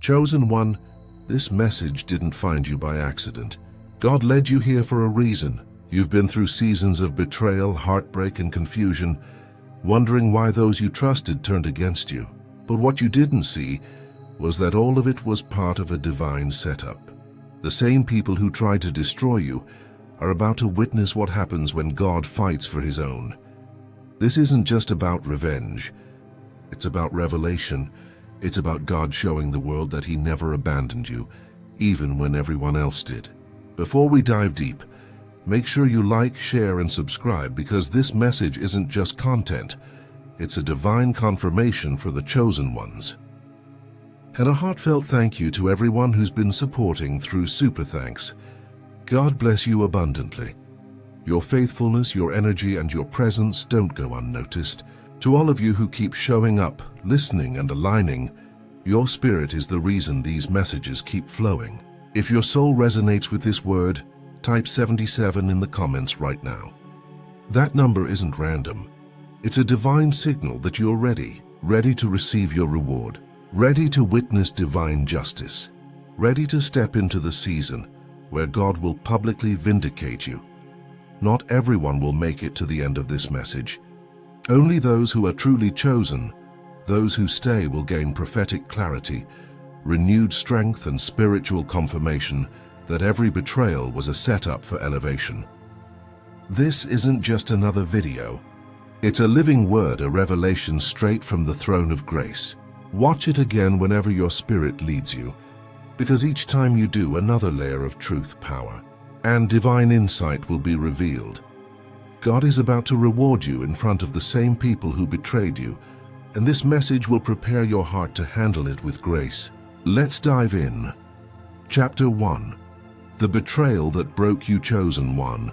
Chosen one, this message didn't find you by accident. God led you here for a reason. You've been through seasons of betrayal, heartbreak, and confusion, wondering why those you trusted turned against you. But what you didn't see was that all of it was part of a divine setup. The same people who tried to destroy you are about to witness what happens when God fights for his own. This isn't just about revenge. It's about revelation. It's about God showing the world that he never abandoned you, even when everyone else did. Before we dive deep, make sure you like, share, and subscribe, because this message isn't just content. It's a divine confirmation for the chosen ones. And a heartfelt thank you to everyone who's been supporting through Super Thanks. God bless you abundantly. Your faithfulness, your energy, and your presence don't go unnoticed. To all of you who keep showing up, listening, and aligning, your spirit is the reason these messages keep flowing. If your soul resonates with this word, type 77 in the comments right now. That number isn't random. It's a divine signal that you're ready to receive your reward, ready to witness divine justice, ready to step into the season where God will publicly vindicate you. Not everyone will make it to the end of this message. Only those who are truly chosen, those who stay, will gain prophetic clarity, renewed strength, and spiritual confirmation that every betrayal was a setup for elevation. This isn't just another video. It's a living word, a revelation straight from the throne of grace. Watch it again whenever your spirit leads you, because each time you do, another layer of truth, power, and divine insight will be revealed. God is about to reward you in front of the same people who betrayed you, and this message will prepare your heart to handle it with grace. Let's dive in. Chapter 1. The betrayal that broke you, chosen one.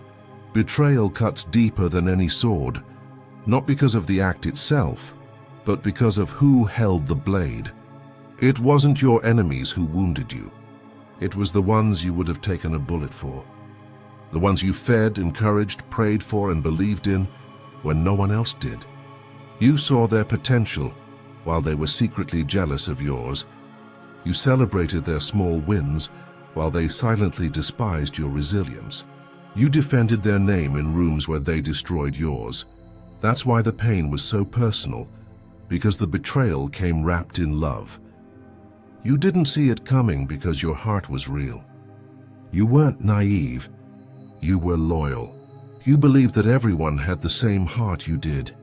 Betrayal cuts deeper than any sword, not because of the act itself, but because of who held the blade. It wasn't your enemies who wounded you. It was the ones you would have taken a bullet for. The ones you fed, encouraged, prayed for, and believed in when no one else did. You saw their potential while they were secretly jealous of yours. You celebrated their small wins while they silently despised your resilience. You defended their name in rooms where they destroyed yours. That's why the pain was so personal, because the betrayal came wrapped in love. You didn't see it coming because your heart was real. You weren't naive. You were loyal. You believed that everyone had the same heart you did.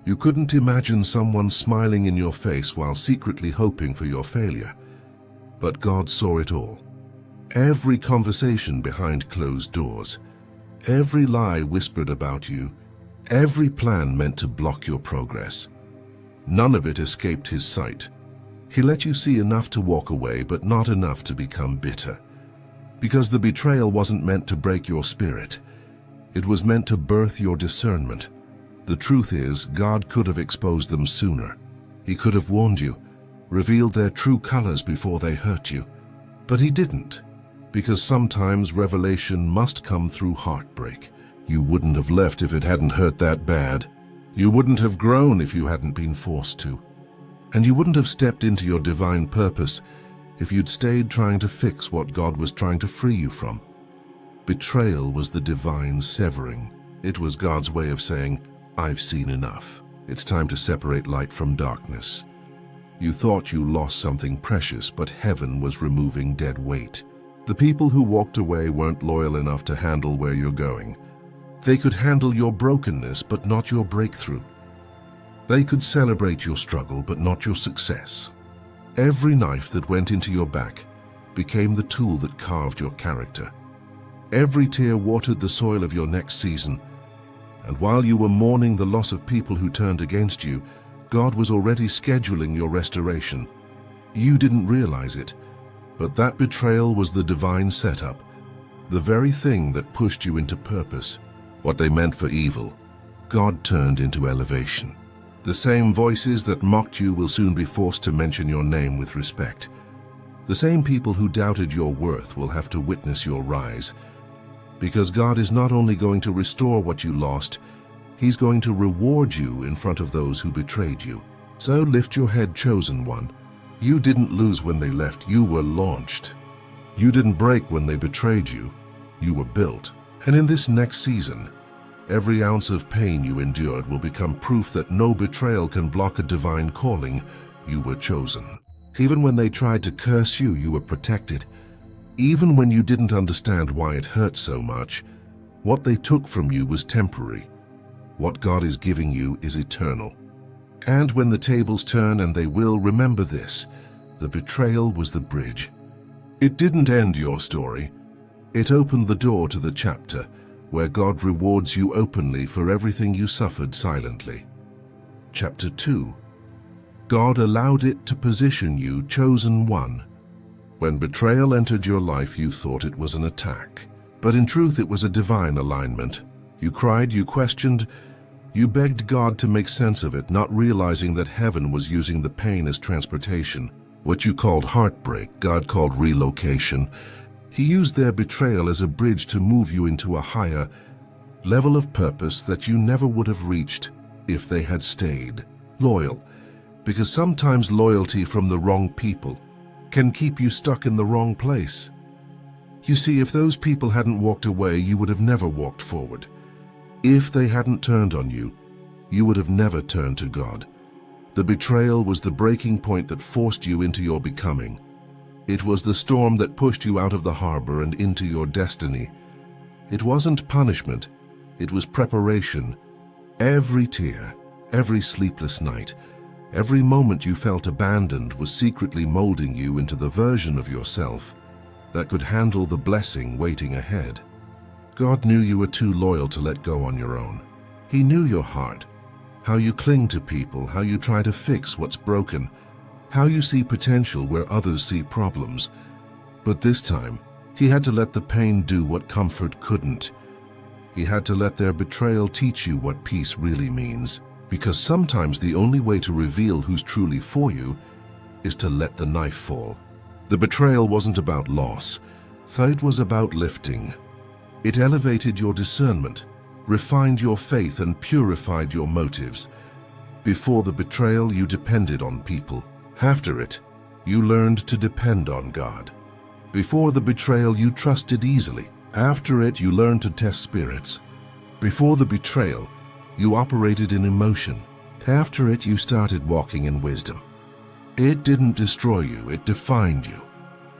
You couldn't imagine someone smiling in your face while secretly hoping for your failure. But God saw it all. Every conversation behind closed doors, every lie whispered about you, every plan meant to block your progress. None of it escaped his sight. He let you see enough to walk away, but not enough to become bitter. Because the betrayal wasn't meant to break your spirit. It was meant to birth your discernment. The truth is, God could have exposed them sooner. He could have warned you, revealed their true colors before they hurt you. But he didn't, because sometimes revelation must come through heartbreak. You wouldn't have left if it hadn't hurt that bad. You wouldn't have grown if you hadn't been forced to. And you wouldn't have stepped into your divine purpose if you'd stayed trying to fix what God was trying to free you from. Betrayal was the divine severing. It was God's way of saying, I've seen enough. It's time to separate light from darkness. You thought you lost something precious, but heaven was removing dead weight. The people who walked away weren't loyal enough to handle where you're going. They could handle your brokenness, but not your breakthrough. They could celebrate your struggle, but not your success. Every knife that went into your back became the tool that carved your character. Every tear watered the soil of your next season. And while you were mourning the loss of people who turned against you, God was already scheduling your restoration. You didn't realize it, but that betrayal was the divine setup, the very thing that pushed you into purpose. What they meant for evil, God turned into elevation. The same voices that mocked you will soon be forced to mention your name with respect. The same people who doubted your worth will have to witness your rise. Because God is not only going to restore what you lost, He's going to reward you in front of those who betrayed you. So lift your head, chosen one. You didn't lose when they left, you were launched. You didn't break when they betrayed you, you were built. And in this next season, every ounce of pain you endured will become proof that no betrayal can block a divine calling. You were chosen. Even when they tried to curse you, you were protected. Even when you didn't understand why it hurt so much, what they took from you was temporary. What God is giving you is eternal. And when the tables turn, and they will, remember this: the betrayal was the bridge. It didn't end your story. It opened the door to the chapter where God rewards you openly for everything you suffered silently. Chapter 2. God allowed it to position you, chosen one. When betrayal entered your life, you thought it was an attack. But in truth, it was a divine alignment. You cried, you questioned, you begged God to make sense of it, not realizing that heaven was using the pain as transportation. What you called heartbreak, God called relocation. He used their betrayal as a bridge to move you into a higher level of purpose that you never would have reached if they had stayed loyal. Because sometimes loyalty from the wrong people can keep you stuck in the wrong place. You see, if those people hadn't walked away, you would have never walked forward. If they hadn't turned on you, you would have never turned to God. The betrayal was the breaking point that forced you into your becoming. It was the storm that pushed you out of the harbor and into your destiny. It wasn't punishment, it was preparation. Every tear, every sleepless night, every moment you felt abandoned was secretly molding you into the version of yourself that could handle the blessing waiting ahead. God knew you were too loyal to let go on your own. He knew your heart, how you cling to people, how you try to fix what's broken, how you see potential where others see problems. But this time, he had to let the pain do what comfort couldn't. He had to let their betrayal teach you what peace really means. Because sometimes the only way to reveal who's truly for you is to let the knife fall. The betrayal wasn't about loss, it was about lifting. It elevated your discernment, refined your faith, and purified your motives. Before the betrayal, you depended on people. After it, you learned to depend on God. Before the betrayal, you trusted easily. After it, you learned to test spirits. Before the betrayal, you operated in emotion. After it, you started walking in wisdom. It didn't destroy you, it defined you.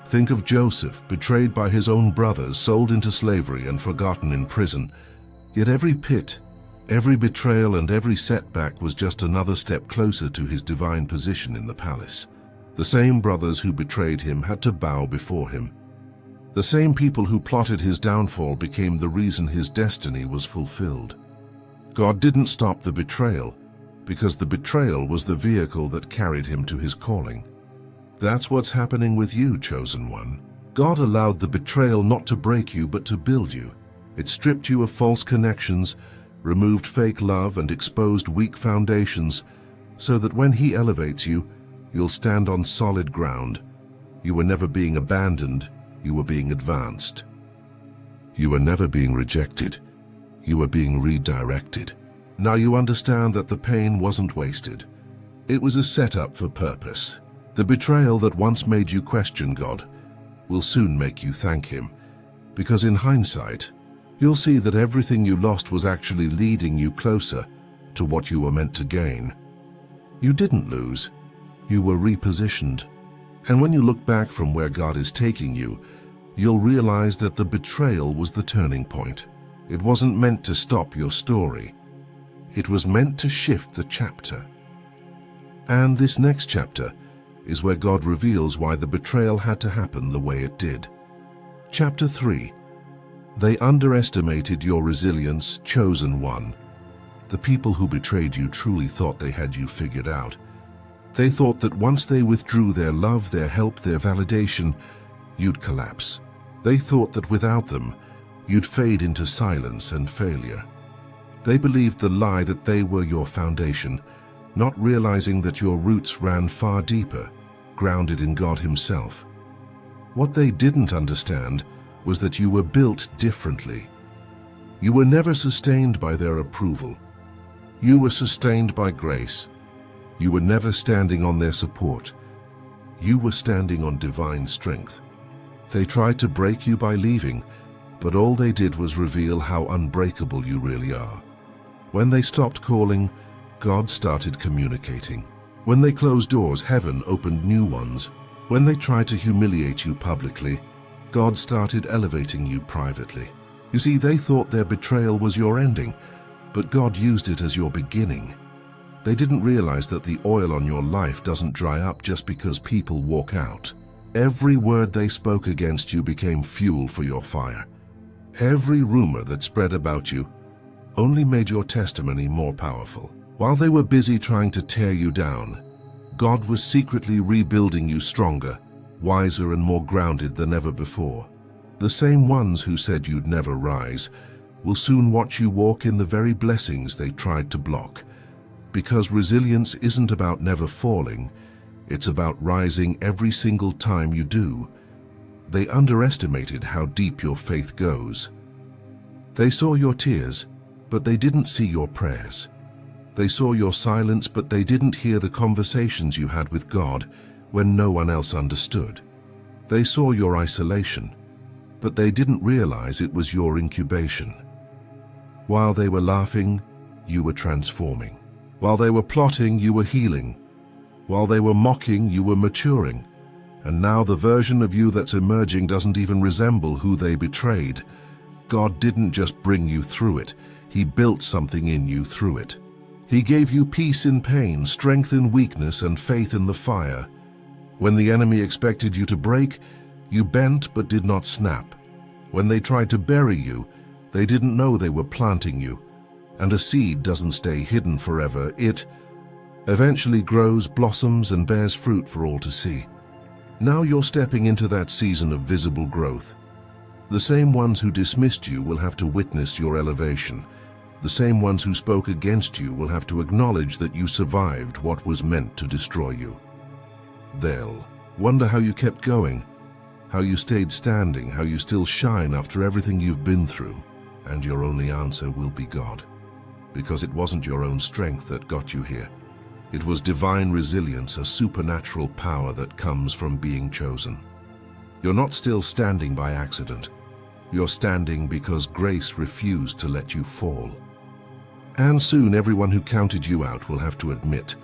Think of Joseph, betrayed by his own brothers, sold into slavery, and forgotten in prison. Yet every pit, every betrayal, and every setback was just another step closer to his divine position in the palace. The same brothers who betrayed him had to bow before him. The same people who plotted his downfall became the reason his destiny was fulfilled. God didn't stop the betrayal, because the betrayal was the vehicle that carried him to his calling. That's what's happening with you, chosen one. God allowed the betrayal not to break you, but to build you. It stripped you of false connections, removed fake love, and exposed weak foundations, so that when he elevates you, you'll stand on solid ground. You were never being abandoned, you were being advanced. You were never being rejected. You were being redirected. Now you understand that the pain wasn't wasted. It was a setup for purpose. The betrayal that once made you question God will soon make you thank him, because in hindsight, you'll see that everything you lost was actually leading you closer to what you were meant to gain. You didn't lose, you were repositioned. And when you look back from where God is taking you, you'll realize that the betrayal was the turning point. It wasn't meant to stop your story. It was meant to shift the chapter. And this next chapter is where God reveals why the betrayal had to happen the way it did. Chapter 3. They underestimated your resilience, chosen one. The people who betrayed you truly thought they had you figured out. They thought that once they withdrew their love, their help, their validation, you'd collapse. They thought that without them, you'd fade into silence and failure. They believed the lie that they were your foundation, not realizing that your roots ran far deeper, grounded in God himself. What they didn't understand was that you were built differently. You were never sustained by their approval. You were sustained by grace. You were never standing on their support. You were standing on divine strength. They tried to break you by leaving, but all they did was reveal how unbreakable you really are. When they stopped calling, God started communicating. When they closed doors, heaven opened new ones. When they tried to humiliate you publicly, God started elevating you privately. You see, they thought their betrayal was your ending, but God used it as your beginning. They didn't realize that the oil on your life doesn't dry up just because people walk out. Every word they spoke against you became fuel for your fire. Every rumor that spread about you only made your testimony more powerful. While they were busy trying to tear you down, God was secretly rebuilding you stronger, wiser and more grounded than ever before. The same ones who said you'd never rise will soon watch you walk in the very blessings they tried to block. Because resilience isn't about never falling, it's about rising every single time you do. They underestimated how deep your faith goes. They saw your tears, but they didn't see your prayers. They saw your silence, but they didn't hear the conversations you had with God when no one else understood. They saw your isolation, but they didn't realize it was your incubation. While they were laughing, you were transforming. While they were plotting, you were healing. While they were mocking, you were maturing. And now the version of you that's emerging doesn't even resemble who they betrayed. God didn't just bring you through it. He built something in you through it. He gave you peace in pain, strength in weakness, and faith in the fire. When the enemy expected you to break, you bent but did not snap. When they tried to bury you, they didn't know they were planting you. And a seed doesn't stay hidden forever. It eventually grows, blossoms, and bears fruit for all to see. Now you're stepping into that season of visible growth. The same ones who dismissed you will have to witness your elevation. The same ones who spoke against you will have to acknowledge that you survived what was meant to destroy you. They'll wonder how you kept going, how you stayed standing, how you still shine after everything you've been through. And your only answer will be God. Because it wasn't your own strength that got you here. It was divine resilience, a supernatural power that comes from being chosen. You're not still standing by accident. You're standing because grace refused to let you fall. And soon everyone who counted you out will have to admit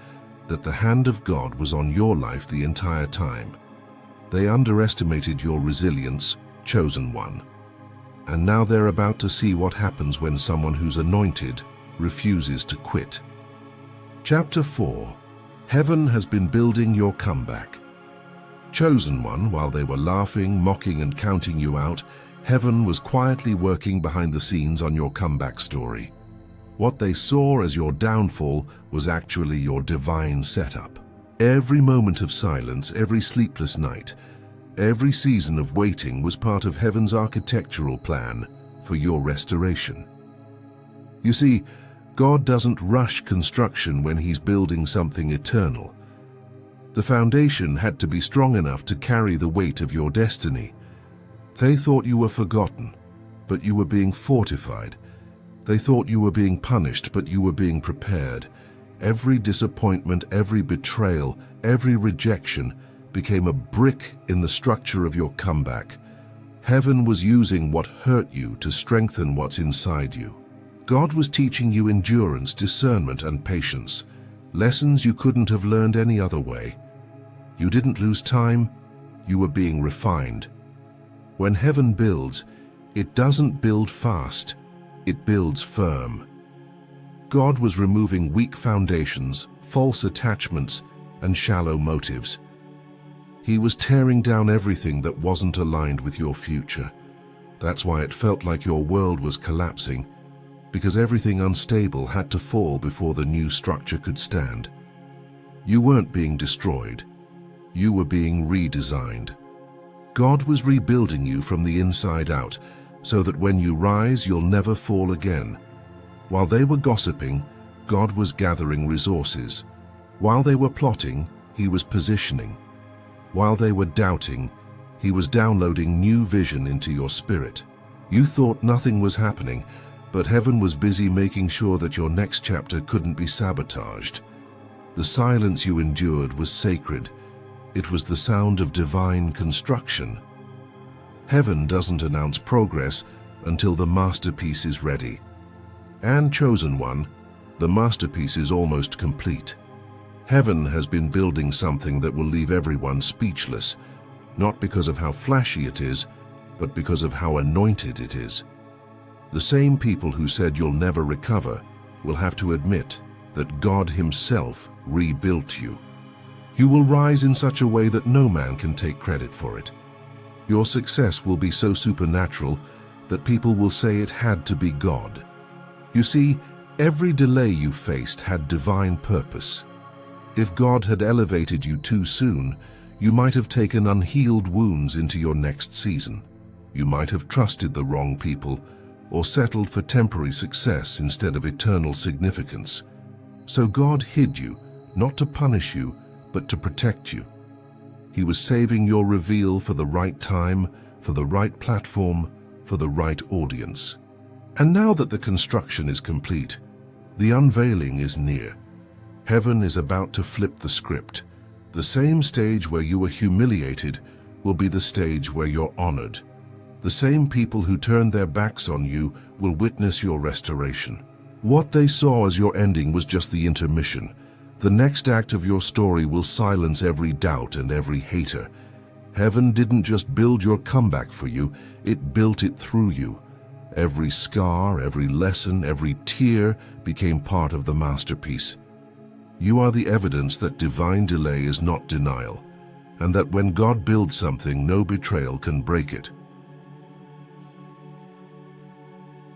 that the hand of God was on your life the entire time. They underestimated your resilience, chosen one. And now they're about to see what happens when someone who's anointed refuses to quit. Chapter 4. Heaven has been building your comeback. Chosen one, while they were laughing, mocking, and counting you out, heaven was quietly working behind the scenes on your comeback story. What they saw as your downfall was actually your divine setup. Every moment of silence, every sleepless night, every season of waiting was part of heaven's architectural plan for your restoration. You see, God doesn't rush construction when He's building something eternal. The foundation had to be strong enough to carry the weight of your destiny. They thought you were forgotten, but you were being fortified. They thought you were being punished, but you were being prepared. Every disappointment, every betrayal, every rejection became a brick in the structure of your comeback. Heaven was using what hurt you to strengthen what's inside you. God was teaching you endurance, discernment, and patience, lessons you couldn't have learned any other way. You didn't lose time, you were being refined. When heaven builds, it doesn't build fast, it builds firm. God was removing weak foundations, false attachments, and shallow motives. He was tearing down everything that wasn't aligned with your future. That's why it felt like your world was collapsing, because everything unstable had to fall before the new structure could stand. You weren't being destroyed. You were being redesigned. God was rebuilding you from the inside out, so that when you rise, you'll never fall again. While they were gossiping, God was gathering resources. While they were plotting, He was positioning. While they were doubting, He was downloading new vision into your spirit. You thought nothing was happening, but heaven was busy making sure that your next chapter couldn't be sabotaged. The silence you endured was sacred. It was the sound of divine construction. Heaven doesn't announce progress until the masterpiece is ready. And chosen one, the masterpiece is almost complete. Heaven has been building something that will leave everyone speechless, not because of how flashy it is, but because of how anointed it is. The same people who said you'll never recover will have to admit that God Himself rebuilt you. You will rise in such a way that no man can take credit for it. Your success will be so supernatural that people will say it had to be God. You see, every delay you faced had divine purpose. If God had elevated you too soon, you might have taken unhealed wounds into your next season. You might have trusted the wrong people or settled for temporary success instead of eternal significance. So God hid you, not to punish you, but to protect you. He was saving your reveal for the right time, for the right platform, for the right audience. And now that the construction is complete, the unveiling is near. Heaven is about to flip the script. The same stage where you were humiliated will be the stage where you're honored. The same people who turned their backs on you will witness your restoration. What they saw as your ending was just the intermission. The next act of your story will silence every doubt and every hater. Heaven didn't just build your comeback for you, it built it through you. Every scar, every lesson, every tear became part of the masterpiece. You are the evidence that divine delay is not denial, and that when God builds something, no betrayal can break it.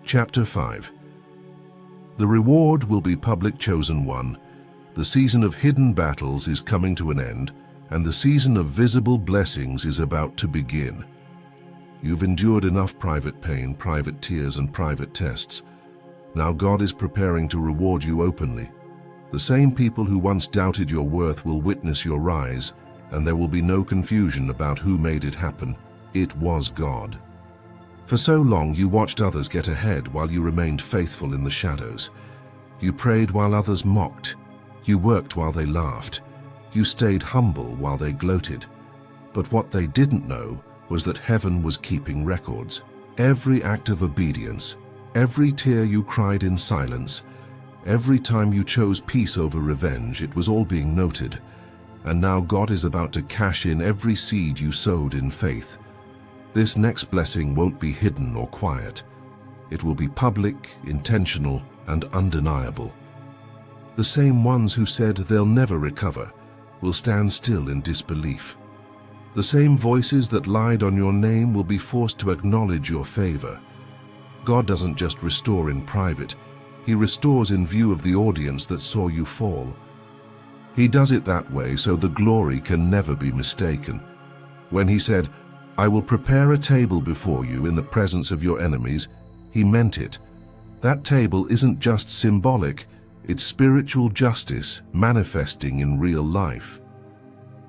Chapter 5. The reward will be public, chosen one. The season of hidden battles is coming to an end, and the season of visible blessings is about to begin. You've endured enough private pain, private tears, and private tests. Now God is preparing to reward you openly. The same people who once doubted your worth will witness your rise, and there will be no confusion about who made it happen. It was God. For so long you watched others get ahead while you remained faithful in the shadows. You prayed while others mocked. You worked while they laughed. You stayed humble while they gloated. But what they didn't know was that heaven was keeping records. Every act of obedience, every tear you cried in silence, every time you chose peace over revenge, it was all being noted. And now God is about to cash in every seed you sowed in faith. This next blessing won't be hidden or quiet. It will be public, intentional, and undeniable. The same ones who said they'll never recover will stand still in disbelief. The same voices that lied on your name will be forced to acknowledge your favor. God doesn't just restore in private. He restores in view of the audience that saw you fall. He does it that way so the glory can never be mistaken. When He said, "I will prepare a table before you in the presence of your enemies," He meant it. That table isn't just symbolic, it's spiritual justice manifesting in real life.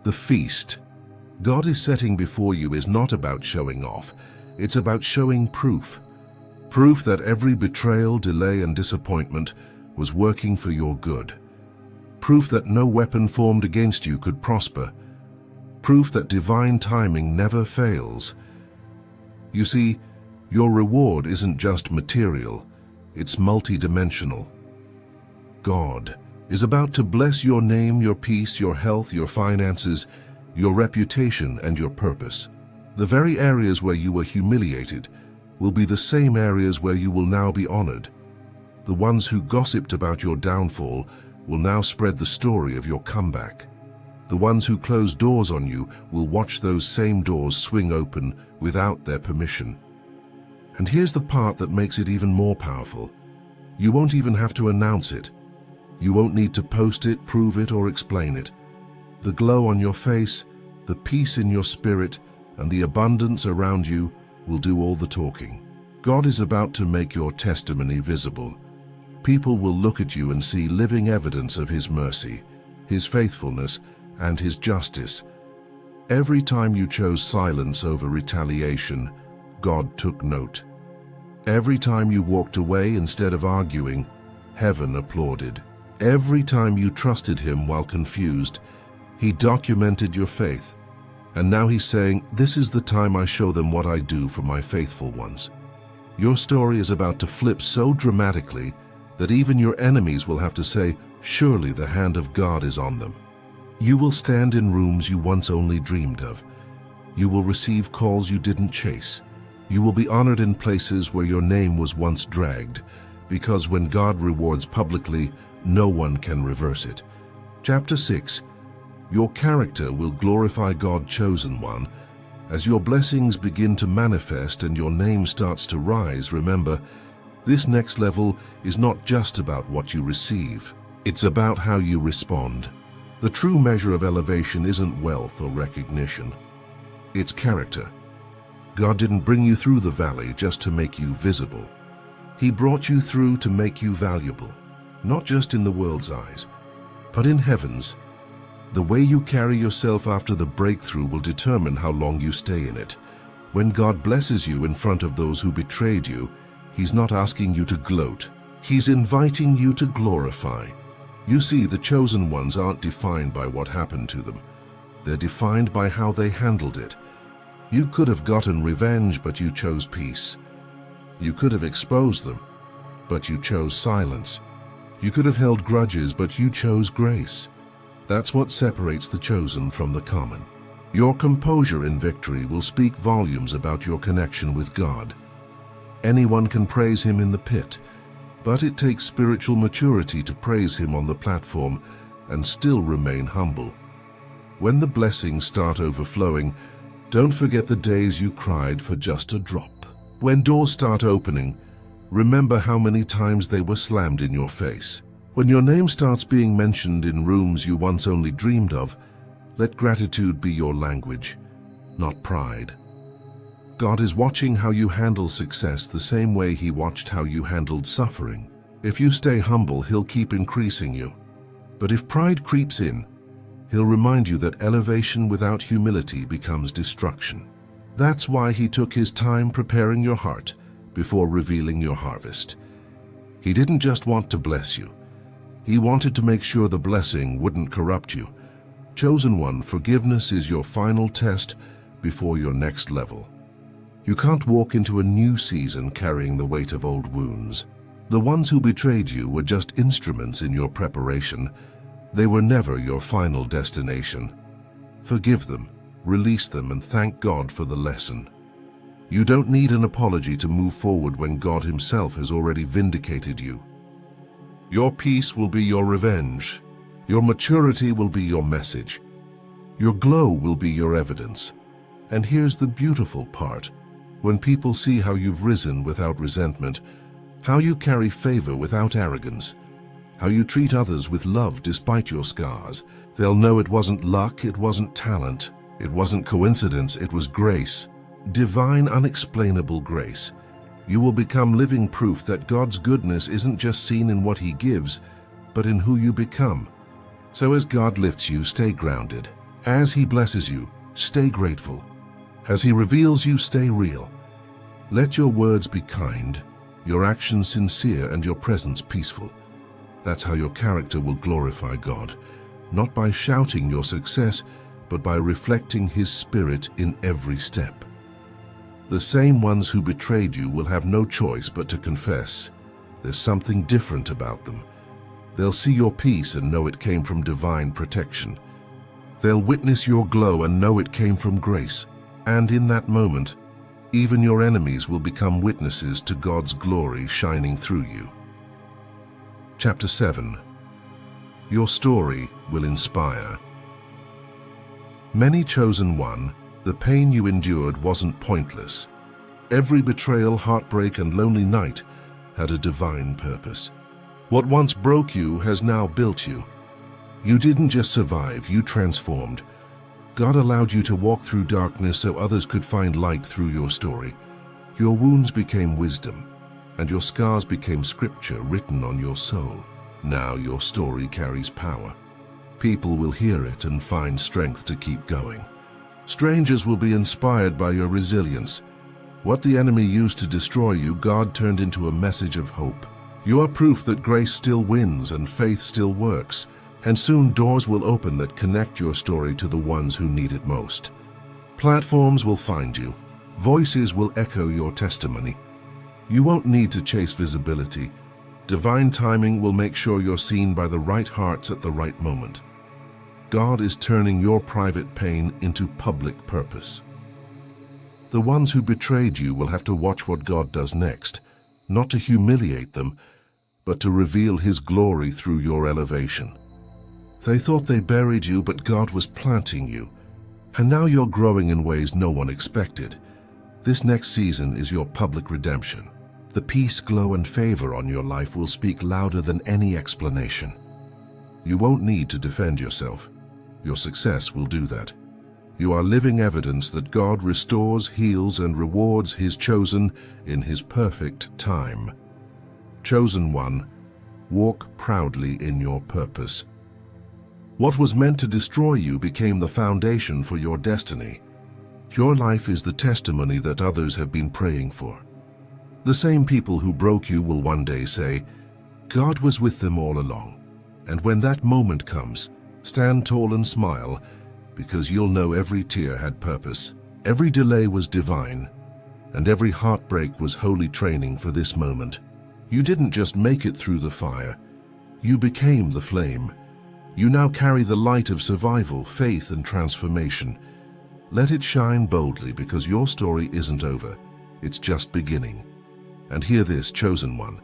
The feast God is setting before you is not about showing off, it's about showing proof. Proof that every betrayal, delay, and disappointment was working for your good. Proof that no weapon formed against you could prosper. Proof that divine timing never fails. You see, your reward isn't just material, it's multidimensional. God is about to bless your name, your peace, your health, your finances, your reputation, and your purpose. The very areas where you were humiliated will be the same areas where you will now be honored. The ones who gossiped about your downfall will now spread the story of your comeback. The ones who closed doors on you will watch those same doors swing open without their permission. And here's the part that makes it even more powerful. You won't even have to announce it. You won't need to post it, prove it, or explain it. The glow on your face, the peace in your spirit, and the abundance around you will do all the talking. God is about to make your testimony visible. People will look at you and see living evidence of His mercy, His faithfulness, and His justice. Every time you chose silence over retaliation, God took note. Every time you walked away instead of arguing, heaven applauded. Every time you trusted Him while confused, He documented your faith. And now he's saying, this is the time I show them what I do for my faithful ones. Your story is about to flip so dramatically that even your enemies will have to say, surely the hand of God is on them. You will stand in rooms you once only dreamed of. You will receive calls you didn't chase. You will be honored in places where your name was once dragged, because when God rewards publicly, no one can reverse it. Chapter 6. Your character will glorify God, chosen one. As your blessings begin to manifest and your name starts to rise, remember, this next level is not just about what you receive. It's about how you respond. The true measure of elevation isn't wealth or recognition. It's character. God didn't bring you through the valley just to make you visible. He brought you through to make you valuable, not just in the world's eyes, but in heaven's. The way you carry yourself after the breakthrough will determine how long you stay in it. When God blesses you in front of those who betrayed you, He's not asking you to gloat. He's inviting you to glorify. You see, the chosen ones aren't defined by what happened to them. They're defined by how they handled it. You could have gotten revenge, but you chose peace. You could have exposed them, but you chose silence. You could have held grudges, but you chose grace. That's what separates the chosen from the common. Your composure in victory will speak volumes about your connection with God. Anyone can praise Him in the pit, but it takes spiritual maturity to praise Him on the platform and still remain humble. When the blessings start overflowing, don't forget the days you cried for just a drop. When doors start opening, remember how many times they were slammed in your face. When your name starts being mentioned in rooms you once only dreamed of, let gratitude be your language, not pride. God is watching how you handle success the same way He watched how you handled suffering. If you stay humble, He'll keep increasing you. But if pride creeps in, He'll remind you that elevation without humility becomes destruction. That's why He took His time preparing your heart before revealing your harvest. He didn't just want to bless you. He wanted to make sure the blessing wouldn't corrupt you. Chosen one, forgiveness is your final test before your next level. You can't walk into a new season carrying the weight of old wounds. The ones who betrayed you were just instruments in your preparation. They were never your final destination. Forgive them, release them, and thank God for the lesson. You don't need an apology to move forward when God Himself has already vindicated you. Your peace will be your revenge. Your maturity will be your message. Your glow will be your evidence. And here's the beautiful part. When people see how you've risen without resentment, how you carry favor without arrogance, how you treat others with love despite your scars, they'll know it wasn't luck, it wasn't talent, it wasn't coincidence, it was grace. Divine, unexplainable grace. You will become living proof that God's goodness isn't just seen in what He gives, but in who you become. So as God lifts you, stay grounded. As He blesses you, stay grateful. As He reveals you, stay real. Let your words be kind, your actions sincere, and your presence peaceful. That's how your character will glorify God, not by shouting your success, but by reflecting His Spirit in every step. The same ones who betrayed you will have no choice but to confess. There's something different about them. They'll see your peace and know it came from divine protection. They'll witness your glow and know it came from grace. And in that moment, even your enemies will become witnesses to God's glory shining through you. Chapter 7. Your story will inspire. Many chosen one, the pain you endured wasn't pointless. Every betrayal, heartbreak, and lonely night had a divine purpose. What once broke you has now built you. You didn't just survive, you transformed. God allowed you to walk through darkness so others could find light through your story. Your wounds became wisdom, and your scars became scripture written on your soul. Now your story carries power. People will hear it and find strength to keep going. Strangers will be inspired by your resilience. What the enemy used to destroy you, God turned into a message of hope. You are proof that grace still wins and faith still works. And soon doors will open that connect your story to the ones who need it most. Platforms will find you. Voices will echo your testimony. You won't need to chase visibility. Divine timing will make sure you're seen by the right hearts at the right moment. God is turning your private pain into public purpose. The ones who betrayed you will have to watch what God does next, not to humiliate them, but to reveal His glory through your elevation. They thought they buried you, but God was planting you. And now you're growing in ways no one expected. This next season is your public redemption. The peace, glow, and favor on your life will speak louder than any explanation. You won't need to defend yourself. Your success will do that. You are living evidence that God restores, heals, and rewards His chosen in His perfect time. Chosen one, walk proudly in your purpose. What was meant to destroy you became the foundation for your destiny. Your life is the testimony that others have been praying for. The same people who broke you will one day say, God was with them all along. And when that moment comes, stand tall and smile, because you'll know every tear had purpose, every delay was divine, and every heartbreak was holy training for this moment. You didn't just make it through the fire, you became the flame. You now carry the light of survival, faith, and transformation. Let it shine boldly, because your story isn't over. It's just beginning. And hear this, chosen one.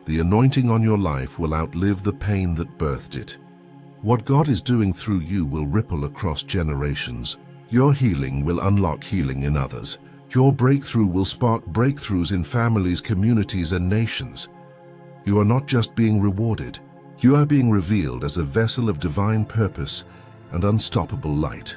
The anointing on your life will outlive the pain that birthed it. What God is doing through you will ripple across generations. Your healing will unlock healing in others. Your breakthrough will spark breakthroughs in families, communities, and nations. You are not just being rewarded. You are being revealed as a vessel of divine purpose and unstoppable light.